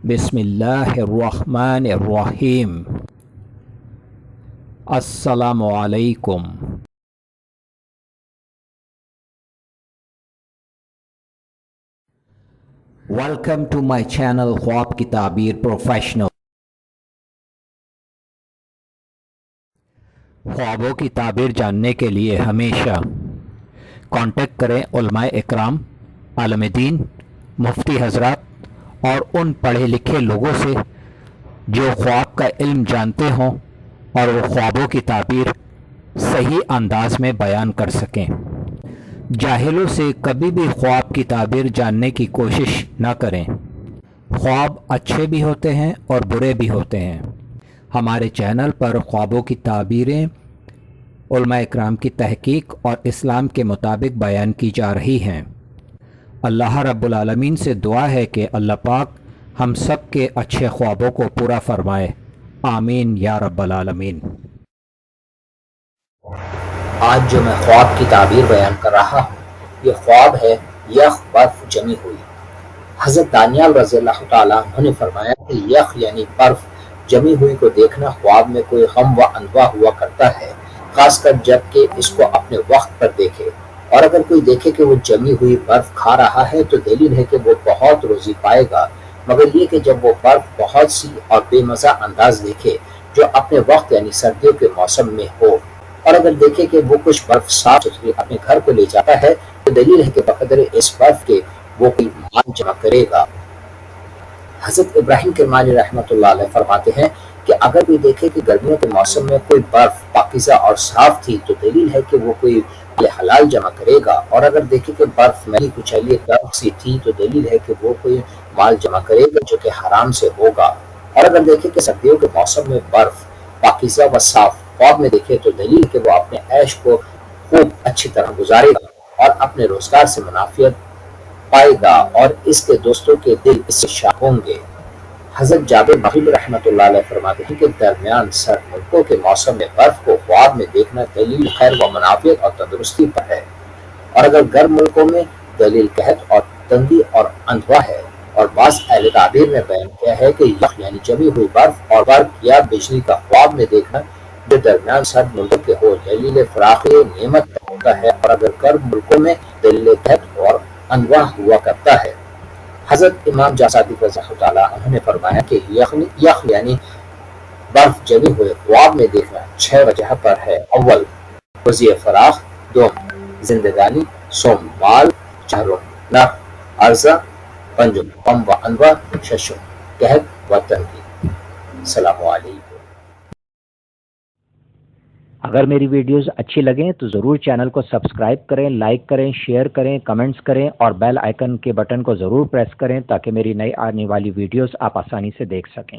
بسم اللہ الرحمن الرحیم۔ السلام علیکم۔ ویلکم ٹو مائی چینل خواب کی تعبیر پروفیشنل۔ خوابوں کی تعبیر جاننے کے لیے ہمیشہ کانٹیکٹ کریں علماء اکرام، عالم دین، مفتی حضرات اور ان پڑھے لکھے لوگوں سے جو خواب کا علم جانتے ہوں اور وہ خوابوں کی تعبیر صحیح انداز میں بیان کر سکیں۔ جاہلوں سے کبھی بھی خواب کی تعبیر جاننے کی کوشش نہ کریں۔ خواب اچھے بھی ہوتے ہیں اور برے بھی ہوتے ہیں۔ ہمارے چینل پر خوابوں کی تعبیریں علماء اکرام کی تحقیق اور اسلام کے مطابق بیان کی جا رہی ہیں۔ اللہ رب العالمین سے دعا ہے کہ اللہ پاک ہم سب کے اچھے خوابوں کو پورا فرمائے، آمین یا رب العالمین۔ آج جو میں خواب کی تعبیر بیان کر رہا ہوں یہ خواب ہے یخ برف جمی ہوئی۔ حضرت دانیال رضی اللہ تعالیٰ عنہ نے فرمایا کہ یخ یعنی برف جمی ہوئی کو دیکھنا خواب میں کوئی غم و اندوہ ہوا کرتا ہے، خاص کر جب کہ اس کو اپنے وقت پر دیکھے، اور اگر کوئی دیکھے کہ وہ جمی ہوئی برف کھا رہا ہے تو دلیل ہے کہ وہ بہت روزی پائے گا، مگر یہ کہ جب وہ برف بہت سی اور بے مزہ انداز دیکھے جو اپنے وقت یعنی سردیوں کے موسم میں ہو، اور اگر دیکھے کہ وہ کچھ برف صاف ستھری اپنے گھر کو لے جاتا ہے تو دلیل ہے کہ بقدر اس برف کے وہ کوئی مال جمع کرے گا۔ حضرت ابراہیم کرمانی رحمۃ اللہ علیہ فرماتے ہیں کہ اگر کوئی دیکھے کہ گرمیوں کے موسم میں کوئی برف پاکیزہ اور صاف تھی تو دلیل ہے کہ وہ کوئی حلال جمع کرے گا، اور اگر دیکھے کہ برف میلی کچیلی درخت سی تھی تو دلیل ہے کہ وہ کوئی مال جمع کرے گا جو کہ حرام سے ہوگا، اور اگر دیکھے کہ سردیوں کے موسم میں برف پاکیزہ و صاف خواب میں دیکھے تو دلیل ہے کہ وہ اپنے عیش کو خوب اچھی طرح گزارے گا اور اپنے روزگار سے منافعت پائے گا اور اس کے دوستوں کے دل اس سے شاد ہوں گے۔ حضرت جابر مغربی رحمۃ اللہ علیہ فرماتے ہیں کہ درمیان سرد ملکوں کے موسم میں برف کو خواب میں دیکھنا دلیل خیر و منافعت اور تندرستی پر ہے، اور اگر گرم ملکوں میں دلیل قحط اور تندی اور اندھوا ہے، اور بعض اہل تعبیر میں بیان کیا ہے کہ یخ یعنی جمی ہوئی برف اور برق یا بجلی کا خواب میں دیکھنا جو درمیان سرد ملکوں کے ہو دلیل فراخی نعمت کا ہوتا ہے، اور اگر گرم ملکوں میں دلیل قحط اور اندھوا ہوا کرتا ہے۔ حضرت امام جاصادق رضی اللہ تعالیٰ عنہ نے فرمایا کہ یخ یعنی برف جمی ہوئے خواب میں دیکھنا 6 وجہ پر ہے۔ اول روزی فراخ، دوم زندگانی، سوم مال، چہرم نخ عرضہ، پنجم غم و انواع، ششم قحط و تنگی۔ السلام علیکم۔ اگر میری ویڈیوز اچھی لگیں تو ضرور چینل کو سبسکرائب کریں، لائک کریں، شیئر کریں، کمنٹس کریں اور بیل آئیکن کے بٹن کو ضرور پریس کریں تاکہ میری نئی آنے والی ویڈیوز آپ آسانی سے دیکھ سکیں۔